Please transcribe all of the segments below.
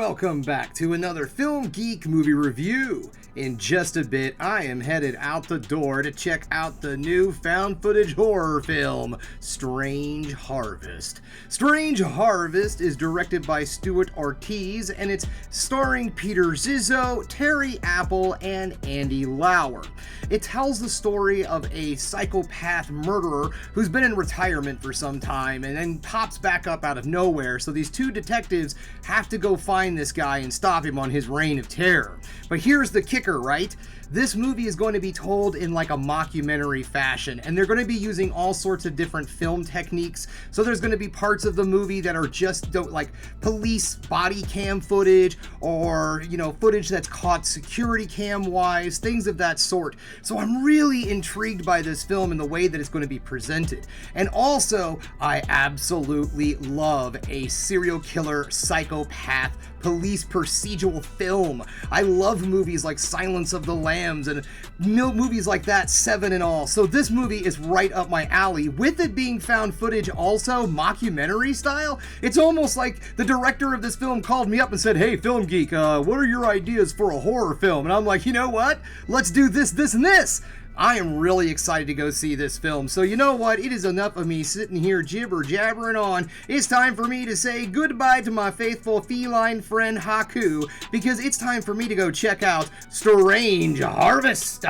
Welcome back to another Film Geek movie review. In just a bit, I am headed out the door to check out the new found footage horror film, Strange Harvest. Strange Harvest is directed by Stuart Ortiz and it's starring Peter Zizzo, Terry Apple, and Andy Lauer. It tells the story of a psychopath murderer who's been in retirement for some time and then pops back up out of nowhere, so these two detectives have to go find this guy and stop him on his reign of terror. But here's the kicker, right? This movie is going to be told in like a mockumentary fashion, and they're going to be using all sorts of different film techniques. So there's going to be parts of the movie that are just like police body cam footage, or, you know, footage that's caught security cam wise, things of that sort. So I'm really intrigued by this film and the way that it's going to be presented. And also, I absolutely love a serial killer psychopath police procedural film. I love movies like Silence of the Lambs and movies like that, Seven and all. So this movie is right up my alley, with it being found footage also mockumentary style. It's almost like the director of this film called me up and said, "Hey, Film Geek, what are your ideas for a horror film?" And I'm like, you know what? Let's do this, this, and this. I am really excited to go see this film. So you know what? It is enough of me sitting here jibber-jabbering on. It's time for me to say goodbye to my faithful feline friend Haku, because it's time for me to go check out Strange Harvest.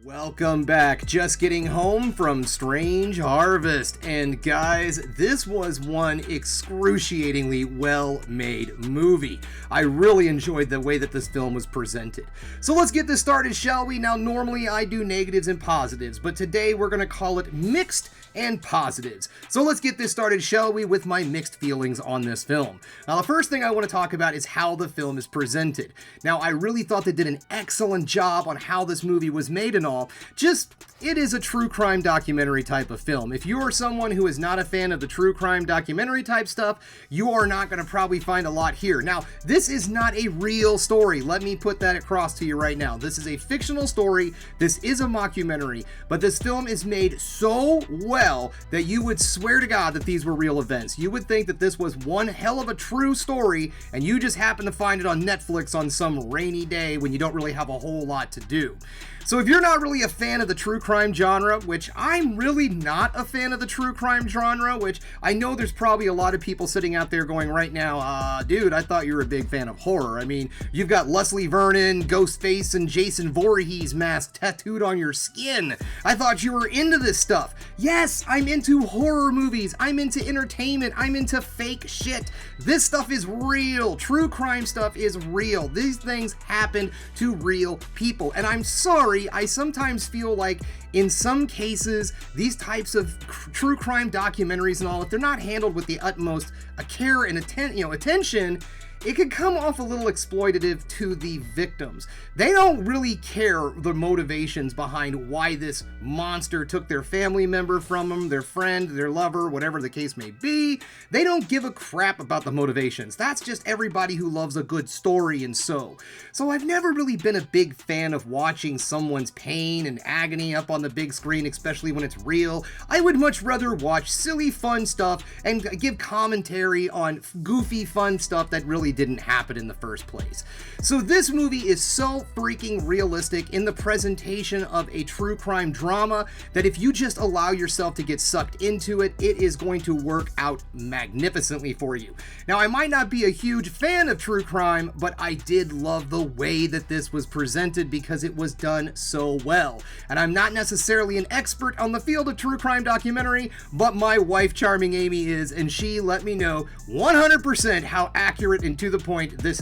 Welcome back. Just getting home from Strange Harvest. And guys, this was one excruciatingly well-made movie. I really enjoyed the way that this film was presented. So let's get this started, shall we? Now, normally I do negatives and positives, but today we're going to call it mixed and positives. So let's get this started, shall we, with my mixed feelings on this film. Now, the first thing I want to talk about is how the film is presented. Now, I really thought they did an excellent job on how this movie was made and all. It is a true crime documentary type of film. If you are someone who is not a fan of the true crime documentary type stuff, you are not going to probably find a lot here. Now, this is not a real story. Let me put that across to you right now. This is a fictional story. This is a mockumentary, but this film is made so well that you would swear to God that these were real events. You would think that this was one hell of a true story, and you just happen to find it on Netflix on some rainy day when you don't really have a whole lot to do. So if you're not really a fan of the true crime genre, which I'm really not a fan of the true crime genre, which I know there's probably a lot of people sitting out there going right now, dude, I thought you were a big fan of horror. I mean, you've got Leslie Vernon, Ghostface, and Jason Voorhees mask tattooed on your skin. I thought you were into this stuff. Yes, I'm into horror movies. I'm into entertainment. I'm into fake shit. This stuff is real. True crime stuff is real. These things happen to real people. And I'm sorry, I sometimes feel like in some cases, these types of true crime documentaries and all, if they're not handled with the utmost care and attention, it could come off a little exploitative to the victims. They don't really care the motivations behind why this monster took their family member from them, their friend, their lover, whatever the case may be. They don't give a crap about the motivations. That's just everybody who loves a good story and so. So I've never really been a big fan of watching someone's pain and agony up on the big screen, especially when it's real. I would much rather watch silly, fun stuff and give commentary on goofy, fun stuff that really really didn't happen in the first place. So this movie is so freaking realistic in the presentation of a true crime drama that if you just allow yourself to get sucked into it, it is going to work out magnificently for you. Now, I might not be a huge fan of true crime, but I did love the way that this was presented because it was done so well. And I'm not necessarily an expert on the field of true crime documentary, but my wife, Charming Amy, is, and she let me know 100% how accurate and to the point this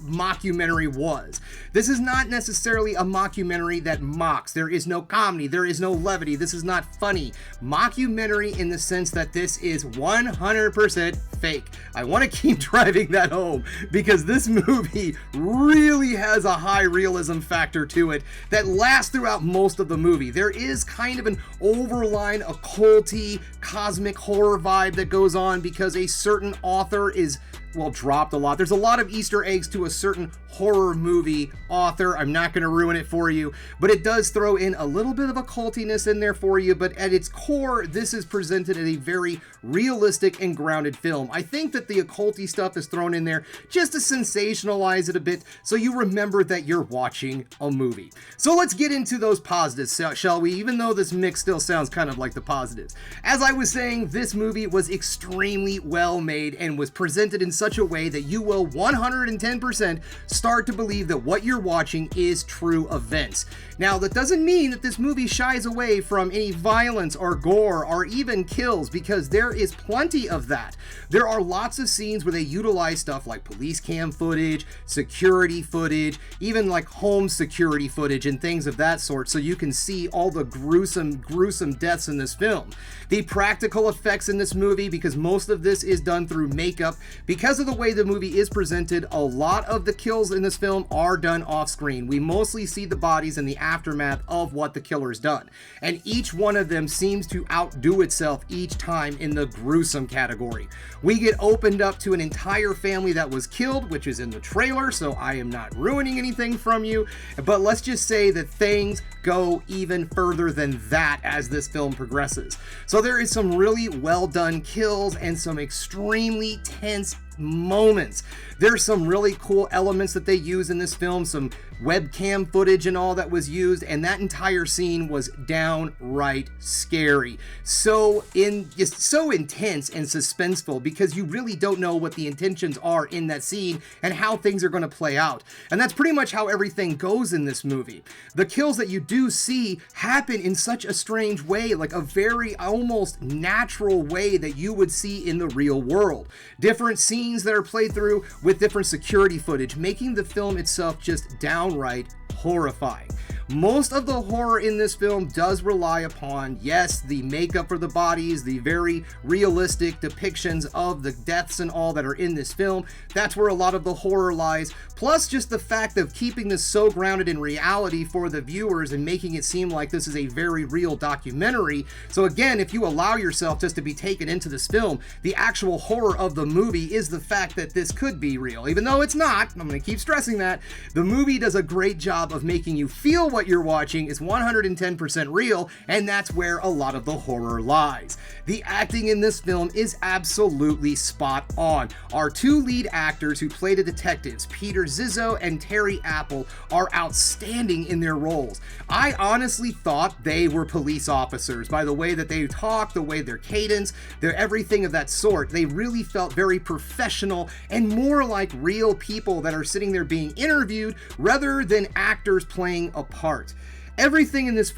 mockumentary was. This is not necessarily a mockumentary that mocks. There is no comedy. There is no levity. This is not funny. Mockumentary in the sense that this is 100% fake. I want to keep driving that home because this movie really has a high realism factor to it that lasts throughout most of the movie. There is kind of an overline occulty cosmic horror vibe that goes on because a certain author is, well, dropped a lot. There's a lot of Easter eggs to a certain horror movie author. I'm not going to ruin it for you, but it does throw in a little bit of occultiness in there for you. But at its core, this is presented as a very realistic and grounded film. I think that the occulty stuff is thrown in there just to sensationalize it a bit so you remember that you're watching a movie. So let's get into those positives, shall we? Even though this mix still sounds kind of like the positives. As I was saying, this movie was extremely well made and was presented in such a way that you will 110% start to believe that what you're watching is true events. Now, that doesn't mean that this movie shies away from any violence or gore or even kills, because there is plenty of that. There are lots of scenes where they utilize stuff like police cam footage, security footage, even like home security footage and things of that sort, so you can see all the gruesome deaths in this film. The practical effects in this movie, because most of this is done through makeup, because of the way the movie is presented, a lot of the kills in this film are done off screen. We mostly see the bodies in the aftermath of what the killer's done, and each one of them seems to outdo itself each time in the gruesome category. We get opened up to an entire family that was killed, which is in the trailer, so I am not ruining anything from you, but let's just say that things go even further than that as this film progresses. So there is some really well done kills and some extremely tense moments. There's some really cool elements that they use in this film, some webcam footage and all that was used, and that entire scene was downright scary. So intense and suspenseful because you really don't know what the intentions are in that scene and how things are going to play out. And that's pretty much how everything goes in this movie. The kills that you do see happen in such a strange way, like a very almost natural way that you would see in the real world. Different scenes that are played through with different security footage, making the film itself just downright horrifying. Most of the horror in this film does rely upon, yes, the makeup for the bodies, the very realistic depictions of the deaths and all that are in this film. That's where a lot of the horror lies. Plus just the fact of keeping this so grounded in reality for the viewers and making it seem like this is a very real documentary. So again, if you allow yourself just to be taken into this film, the actual horror of the movie is the fact that this could be real. Even though it's not, I'm going to keep stressing that, the movie does a great job of making you feel what you're watching is 110% real, and that's where a lot of the horror lies. The acting in this film is absolutely spot on. Our two lead actors who play the detectives, Peter Zizzo and Terry Apple, are outstanding in their roles. I honestly thought they were police officers by the way that they talk, the way their cadence, their everything of that sort. They really felt very professional and more like real people that are sitting there being interviewed rather than actors playing a part. Everything in this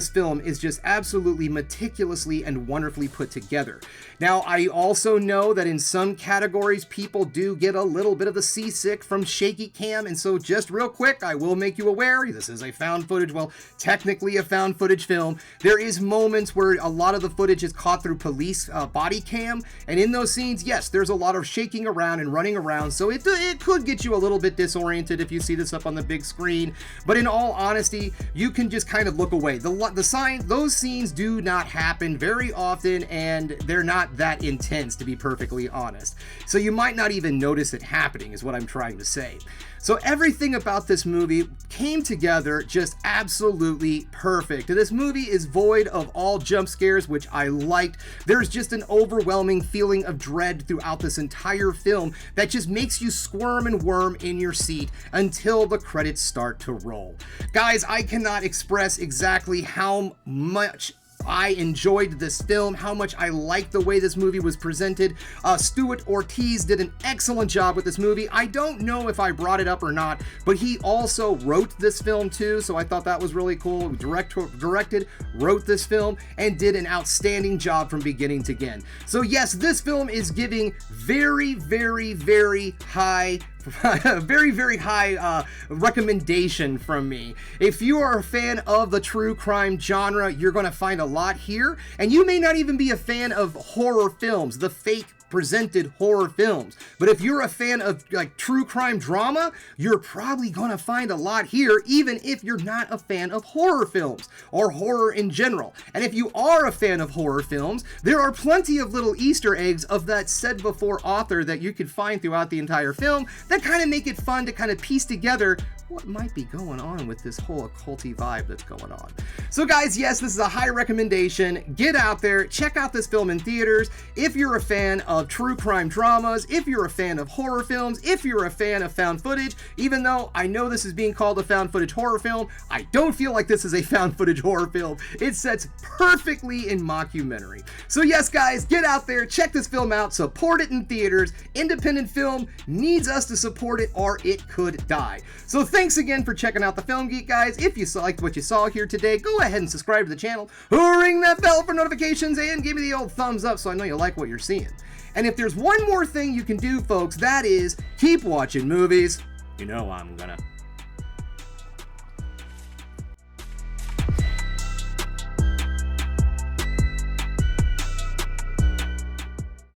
film is just absolutely meticulously and wonderfully put together. Now, I also know that in some categories, people do get a little bit of the seasick from shaky cam, and so just real quick, I will make you aware, this is a found footage, well, technically a found footage film. There is moments where a lot of the footage is caught through police body cam, and in those scenes, yes, there's a lot of shaking around and running around, so it could get you a little bit disoriented if you see this up on the big screen, but in all honesty, you can just kind of look away. Those scenes do not happen very often, and they're not that intense, to be perfectly honest. So you might not even notice it happening, is what I'm trying to say. So everything about this movie came together just absolutely perfect. This movie is void of all jump scares, which I liked. There's just an overwhelming feeling of dread throughout this entire film that just makes you squirm and worm in your seat until the credits start to roll. Guys, I cannot express exactly how much I enjoyed this film, how much I liked the way this movie was presented. Stuart Ortiz did an excellent job with this movie. I don't know if I brought it up or not, but he also wrote this film too, so I thought that was really cool. He directed, wrote this film, and did an outstanding job from beginning to end. So yes, this film is giving very, very, very high very high recommendation from me. If you are a fan of the true crime genre, you're going to find a lot here, and you may not even be a fan of horror films, the fake presented horror films. But if you're a fan of like true crime drama, you're probably gonna find a lot here, even if you're not a fan of horror films or horror in general. And if you are a fan of horror films, there are plenty of little Easter eggs of that said before author that you can find throughout the entire film that kind of make it fun to kind of piece together what might be going on with this whole occulty vibe that's going on. So guys, yes, this is a high recommendation. Get out there, check out this film in theaters. If you're a fan of true crime dramas, if you're a fan of horror films, if you're a fan of found footage, even though I know this is being called a found footage horror film, I don't feel like this is a found footage horror film. It sets perfectly in mockumentary. So yes, guys, get out there, check this film out, support it in theaters. Independent film needs us to support it or it could die. So thanks again for checking out the Film Geek, guys. If you liked what you saw here today, go ahead and subscribe to the channel, ring that bell for notifications, and give me the old thumbs up so I know you like what you're seeing. And if there's one more thing you can do, folks, that is keep watching movies. You know I'm gonna.